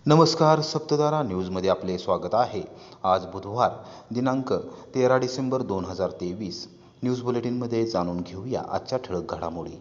नमस्कार, सप्तधारा न्यूजमध्ये आपले स्वागत आहे। आज बुधवार दिनांक 13 डिसेंबर 2023 न्यूज बुलेटिनमध्ये जाणून घेऊया आजच्या ठळक घडामोडी।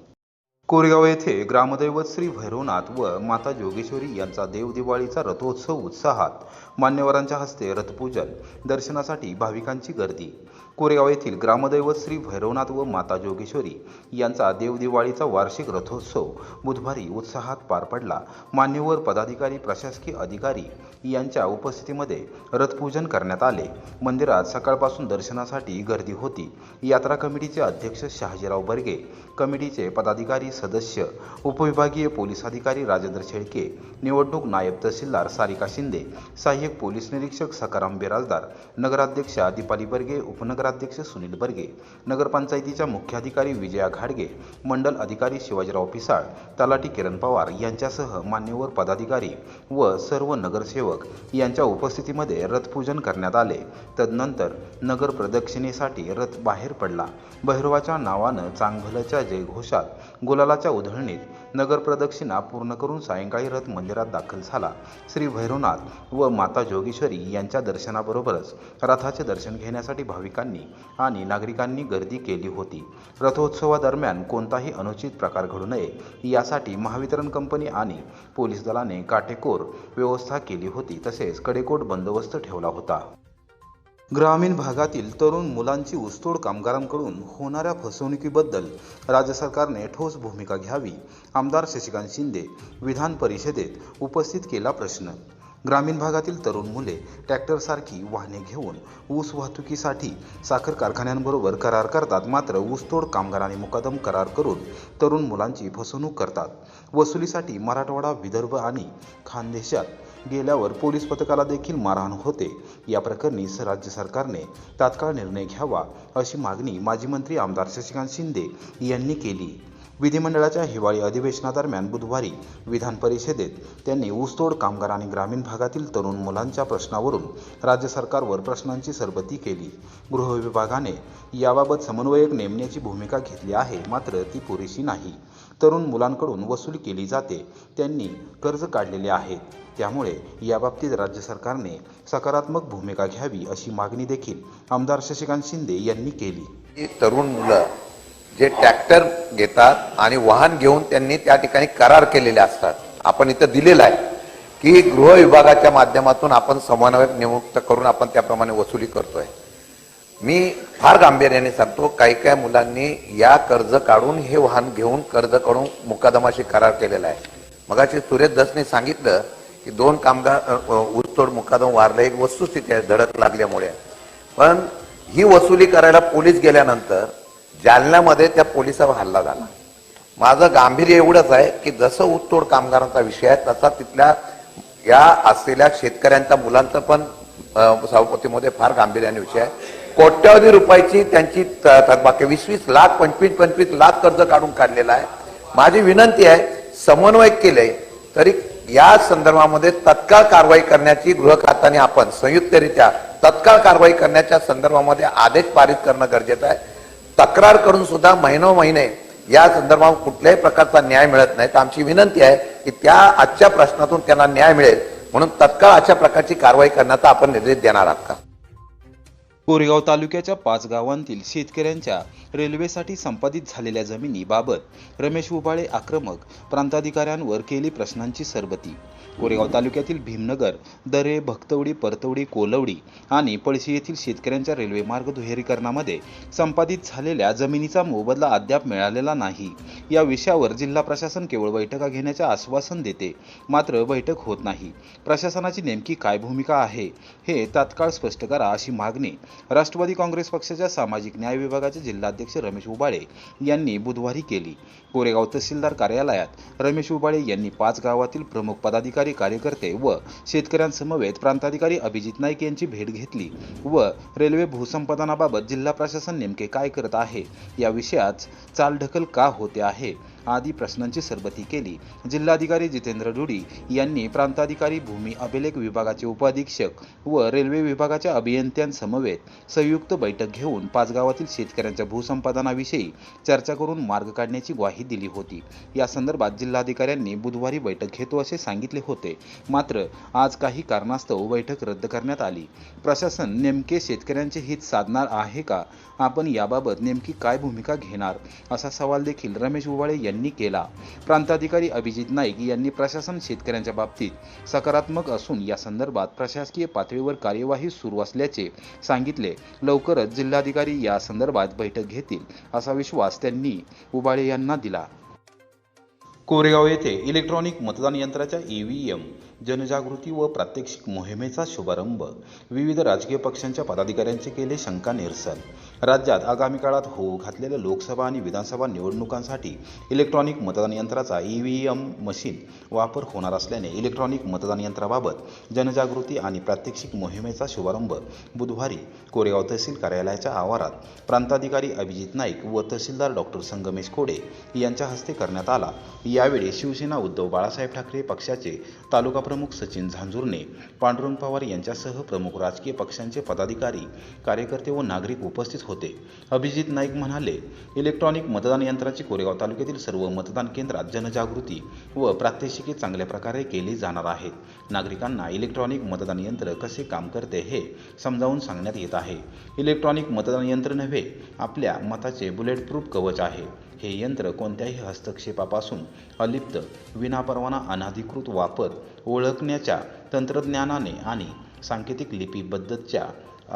कोरेगाव येथे ग्रामदैवत श्री भैरवनाथ व माता जोगेश्वरी यांचा देवदिवाळीचा रथोत्सव उत्साहात, मान्यवरांच्या हस्ते रथपूजन, दर्शनासाठी भाविकांची गर्दी। कोरेगाव येथील ग्रामदैवत श्री भैरवनाथ व माता जोगेश्वरी यांचा देवदिवाळीचा वार्षिक रथोत्सव बुधवारी उत्साहात पार पडला। मान्यवर पदाधिकारी, प्रशासकीय अधिकारी यांच्या उपस्थितीमध्ये रथपूजन करण्यात आले। मंदिरात सकाळपासून दर्शनासाठी गर्दी होती। यात्रा कमिटीचे अध्यक्ष शहाजीराव बर्गे, कमिटीचे पदाधिकारी, सदस्य, उपविभागीय पोलीस अधिकारी राजेंद्र शेळके, निवडणूक नायब तहसीलदार सारिका शिंदे, सहाय्यक पोलीस निरीक्षक सकाराम बिराजदार, नगराध्यक्षा दीपाली बर्गे, उपनगराध्यक्ष सुनील बर्गे, नगरपंचायतीच्या मुख्याधिकारी विजया घाडगे, मंडल अधिकारी शिवाजीराव पिसाळ, तलाठी किरण पवार यांच्यासह मान्यवर पदाधिकारी व सर्व नगरसेवक यांच्या उपस्थितीमध्ये रथपूजन करण्यात आले। तदनंतर नगर प्रदक्षिणेसाठी रथ बाहेर पडला। भैरवाच्या नावानं चांगभलच्या जयघोषात, गुलालाच्या उधळणीत नगर प्रदक्षिणा पूर्ण करून सायंकाळी रथ मंदिरात दाखल झाला। श्री भैरवनाथ व माता जोगेश्वरी यांच्या दर्शनाबरोबरच रथाचे दर्शन घेण्यासाठी भाविकांनी आणि नागरिकांनी गर्दी केली होती। रथोत्सवादरम्यान कोणताही अनुचित प्रकार घडू नये यासाठी महावितरण कंपनी आणि पोलीस दलाने काटेकोर व्यवस्था केली होती, तसेच कडेकोट बंदोबस्त ठेवला होता। ग्रामीण भागातील तरुण मुलांची ऊसतोड कामगारांकडून होणाऱ्या फसवणुकीबद्दल राज्य सरकारने ठोस भूमिका घ्यावी। आमदार शशिकांत शिंदे विधान परिषदेत उपस्थित केला प्रश्न। ग्रामीण भागातील तरुण मुले ट्रॅक्टरसारखी वाहने घेऊन ऊस वाहतुकीसाठी साखर कारखान्यांबरोबर करार करतात, मात्र ऊसतोड कामगारांनी मुकादम करार करून तरुण मुलांची फसवणूक करतात। वसुलीसाठी मराठवाडा, विदर्भ आणि खानदेशात गेल्यावर पोलीस पथकाला देखील मारहाण होते। या प्रकरणी राज्य सरकारने तात्काळ निर्णय घ्यावा अशी मागणी माजी मंत्री आमदार शशिकांत शिंदे यांनी केली। विधिमंडळाच्या हिवाळी अधिवेशनादरम्यान बुधवारी विधान परिषदेत त्यांनी ऊसतोड कामगार आणि ग्रामीण भागातील तरुण मुलांच्या प्रश्नावरून राज्य सरकारवर प्रश्नांची सरबत्ती केली। गृह विभागाने याबाबत समन्वयक नेमण्याची भूमिका घेतली आहे, मात्र ती पुरेशी नाही। तरुण मुलांकडून वसूल केली जाते, त्यांनी कर्ज काढलेले आहेत, त्यामुळे याबाबतीत राज्य सरकारने सकारात्मक भूमिका घ्यावी अशी मागणी देखील आमदार शशिकांत शिंदे यांनी केली। तरुण मुलं जे ट्रॅक्टर घेतात आणि वाहन घेऊन त्यांनी त्या ठिकाणी करार केलेले असतात। आपण इथं दिलेलं आहे की गृह विभागाच्या माध्यमातून आपण समन्वयक नियुक्त करून आपण त्याप्रमाणे वसुली करतोय। मी फार गांभीर्याने सांगतो, काही मुलांनी या कर्ज काढून हे वाहन घेऊन कर्ज काढून मुकादमाशी करार केलेला आहे। मगाशी सुरेश दसने सांगितलं की 2 कामगार ऊसतोड मुकादम वारले, एक वस्तुस्थिती आहे धडक लागल्यामुळे। पण ही वसुली करायला पोलीस गेल्यानंतर जालन्यामध्ये त्या पोलिसावर हल्ला झाला। माझं गांभीर्य एवढंच आहे की जसं ऊसतोड कामगारांचा विषय आहे तसा तिथल्या या असलेल्या शेतकऱ्यांच्या मुलांचं पण सभापतीमध्ये फार गांभीर्याने विषय आहे। कोट्यावधी रुपयाची त्यांची थकबाकी 20-20 लाख 25-25 लाख कर्ज काढून काढलेला आहे। माझी विनंती आहे, समन्वय केले तरी या संदर्भामध्ये तत्काळ कारवाई करण्याची गृह खात्याने आपण संयुक्तरित्या तत्काळ कारवाई करण्याच्या संदर्भामध्ये आदेश पारित करणं गरजेचं आहे। तक्रार करून सुद्धा महिने या संदर्भात कुठल्याही प्रकारचा न्याय मिळत नाही, तर आमची विनंती आहे की त्या आजच्या प्रश्नातून त्यांना न्याय मिळेल म्हणून तत्काळ अशा प्रकारची कारवाई करण्याचा आपण निर्देश देणार आहात का? कोरेगाव तालुक्याच्या 5 गावांतील शेतकऱ्यांच्या रेल्वेसाठी संपादित झालेल्या जमिनीबाबत रमेश उबाळे आक्रमक, प्रांताधिकाऱ्यांवर केली प्रश्नांची सरबती। कोरेगाव तालुक्यातील भीमनगर, दरे, भक्तवडी, परतवडी, कोलवडी आणि पळशी येथील शेतकऱ्यांच्या रेल्वे मार्ग दुहेरीकरणामध्ये संपादित झालेल्या जमिनीचा मोबदला अद्याप मिळालेला नाही। या विषयावर जिल्हा प्रशासन केवळ बैठका घेण्याचे आश्वासन देते, मात्र बैठक होत नाही। प्रशासनाची नेमकी काय भूमिका आहे हे तात्काळ स्पष्ट करा अशी मागणी राष्ट्रवादी काँग्रेस पक्षाच्या सामाजिक न्याय विभागाचे जिल्हाध्यक्ष रमेश उबाळे यांनी बुधवारी केली। कोरेगाव तहसीलदार कार्यालयात रमेश उबाळे यांनी 5 गावातील प्रमुख पदाधिकारी, कार्यकर्ते व शेतकऱ्यांसमवेत प्रांताधिकारी अभिजित नाईक यांची भेट घेतली व रेल्वे भूसंपादनाबाबत जिल्हा प्रशासन नेमके काय करत आहे, या विषयात चालढकल का होते आहे आदी प्रश्नांची सरबती केली. जिल्हाधिकारी जितेंद्र ढुडी यांनी प्रांताधिकारी भूमी अभिलेख विभागाचे उपाधीक्षक व रेल्वे विभागाच्या अभियंत्यांसमवेत संयुक्त बैठक घेऊन पाचगावातील शेतकऱ्यांच्या भूसंपादनाविषयी चर्चा करून मार्ग काढण्याची ग्वाही दिली होती. या संदर्भात जिल्हाधिकाऱ्यांनी बुधवारी बैठक घेतो असे सांगितले होते. मात्र आज काही कारणास्तव बैठक रद्द करण्यात आली. प्रशासन नेमके शेतकऱ्यांचे हित साधणार आहे का? आपण याबाबत नेमकी काय भूमिका घेणार असा सवाल देखील रमेश उबाळे यांनी केला. प्रांताधिकारी अभिजित नाईक यांनी प्रशासन शेतकऱ्यांच्या बाबतीत सकारात्मक असून या संदर्भात प्रशासकीय पातळीवर कार्यवाही सुरू असल्याचे सांगितले. लवकरच जिल्हाधिकारी या संदर्भात बैठक घेतील असा विश्वास त्यांनी उबाळे यांना दिला. कोरेगाव येथे इलेक्ट्रॉनिक मतदान यंत्राच्या EVM जनजागृती व प्रात्यक्षिक मोहिमेचा शुभारंभ. विविध राजकीय पक्षांच्या पदाधिकाऱ्यांचे केले शंका निरसन. राज्यात आगामी काळात होऊ घातलेल्या लोकसभा आणि विधानसभा निवडणुकांसाठी इलेक्ट्रॉनिक मतदान यंत्राचा EVM मशीन वापर होणार असल्याने इलेक्ट्रॉनिक मतदान यंत्राबाबत जनजागृती आणि प्रात्यक्षिक मोहिमेचा शुभारंभ बुधवारी कोरेगाव तहसील कार्यालयाच्या आवारात प्रांताधिकारी अभिजित नाईक व तहसीलदार डॉक्टर संगमेश खोडे यांच्या हस्ते करण्यात आला. यावेळी शिवसेना उद्धव बाळासाहेब ठाकरे पक्षाचे तालुका प्रमुख सचिन झांजुर्णे, पांडुरंग पवार यांच्यासह प्रमुख राजकीय पक्षांचे पदाधिकारी, कार्यकर्ते व नागरिक उपस्थित होते. अभिजित नाईक म्हणाले, इलेक्ट्रॉनिक मतदान यंत्राची कोरेगाव तालुक्यातील सर्व मतदान केंद्रात जनजागृती व प्रात्यक्षिके चांगल्या प्रकारे केली जाणार आहेत. नागरिकांना इलेक्ट्रॉनिक मतदान यंत्र कसे काम करते हे समजावून सांगण्यात येत आहे. इलेक्ट्रॉनिक मतदान यंत्र नव्हे, आपल्या मताचे बुलेट प्रूफ कवच आहे. हे यंत्र कोणत्याही हस्तक्षेपापासून अलिप्त, विनापरवाना अनधिकृत वापर ओळखण्याच्या तंत्रज्ञानाने आणि सांकेतिक लिपीबद्धतेच्या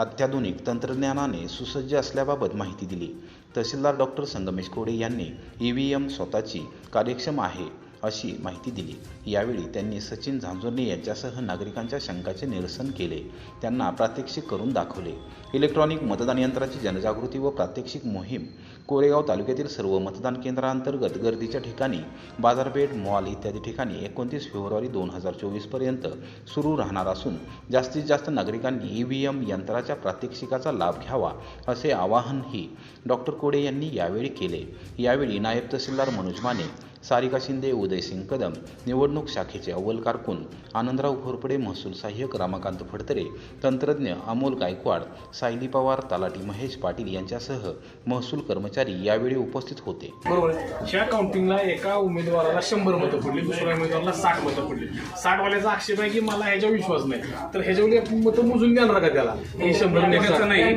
अत्याधुनिक तंत्रज्ञानाने सुसज्ज असल्याबाबत माहिती दिली. तहसीलदार डॉक्टर संगमेश खोडे यांनी EVM स्वतःची कार्यक्षम आहे अशी माहिती दिली. यावेळी त्यांनी सचिन झांजुर्णे यांच्यासह नागरिकांच्या शंकाचे निरसन केले. त्यांना प्रात्यक्षिक करून दाखवले. इलेक्ट्रॉनिक मतदान यंत्राची जनजागृती व प्रात्यक्षिक मोहीम कोरेगाव तालुक्यातील सर्व मतदान केंद्रांतर्गत गर्दीच्या ठिकाणी, बाजारपेठ, मॉल इत्यादी ठिकाणी 29 फेब्रुवारी 2024 पर्यंत सुरू राहणार असून जास्तीत जास्त नागरिकांनी EVM यंत्राच्या प्रात्यक्षिकाचा लाभ घ्यावा असे आवाहनही डॉक्टर खोडे यांनी यावेळी केले. यावेळी नायब तहसीलदार मनोज माने, सारिका शिंदे, उदयसिंग कदम, निवडणूक शाखेचे अव्वल कारकून आनंदराव घोरपडे, महसूल सहाय्यक रामाकांत फडतरे, तंत्रज्ञ अमोल गायकवाड, सायली पवार, तलाठी महेश पाटील यांच्यासह महसूल कर्मचारी यावेळी उपस्थित होते. बरोबर. ह्या काउंटिंगला एका उमेदवाराला 100 मतं पडली, दुसऱ्या उमेदवाराला 60 मतं पडली. 60 वाल्याचा आक्षेप आहे की मला ह्याच्यावर विश्वास नाही, तर ह्याच्यावर आपण मतं मोजून देणार का त्याला? हे 100 नाही,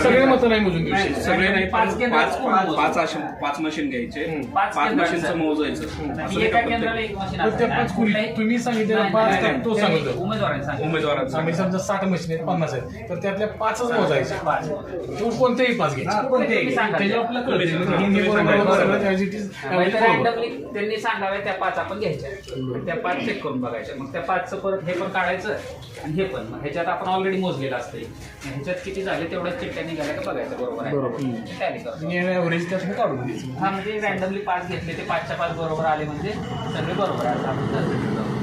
सगळे मतं नाही मोजून देऊ शकत. सगळे नाही, पाच मशीन घ्यायचे, 5 मशीनचं मोजायचं. एका केंद्राला एक मशीन तर त्या 5 कुणी तुम्ही सांगितलेला 5 का तो सांगतो उमेदवारांचा आम्ही समजा 60 मशीन आहेत, 50 आहेत, तर त्यातल्या 5च मोजायचे. तो कोणतेही 5 घ्यायचे, त्याच्यावर आपल्याला कळतं हिंदी बरोबर as it is रँडमली त्यांनी सांगाव्या त्या 5 आपण घ्यायच्या, त्या 5 चेक करून बघायच्या. मग त्या 5चं परत हे पण काढायचं आणि हे पण. मग ह्याच्यात आपण ऑलरेडी मोजलेलं असते, ह्याच्यात किती झाले तेवढ्याच चिठ्ठ्या निघाल्या का बघायचं. बरोबर आहे, टॅली करतो. ॲव्हरेज त्यातून काढून द्यायचं. हा, म्हणजे रँडमली 5 घेतले, ते 5च्या 5 बरोबर आले म्हणजे सगळे बरोबर आहे.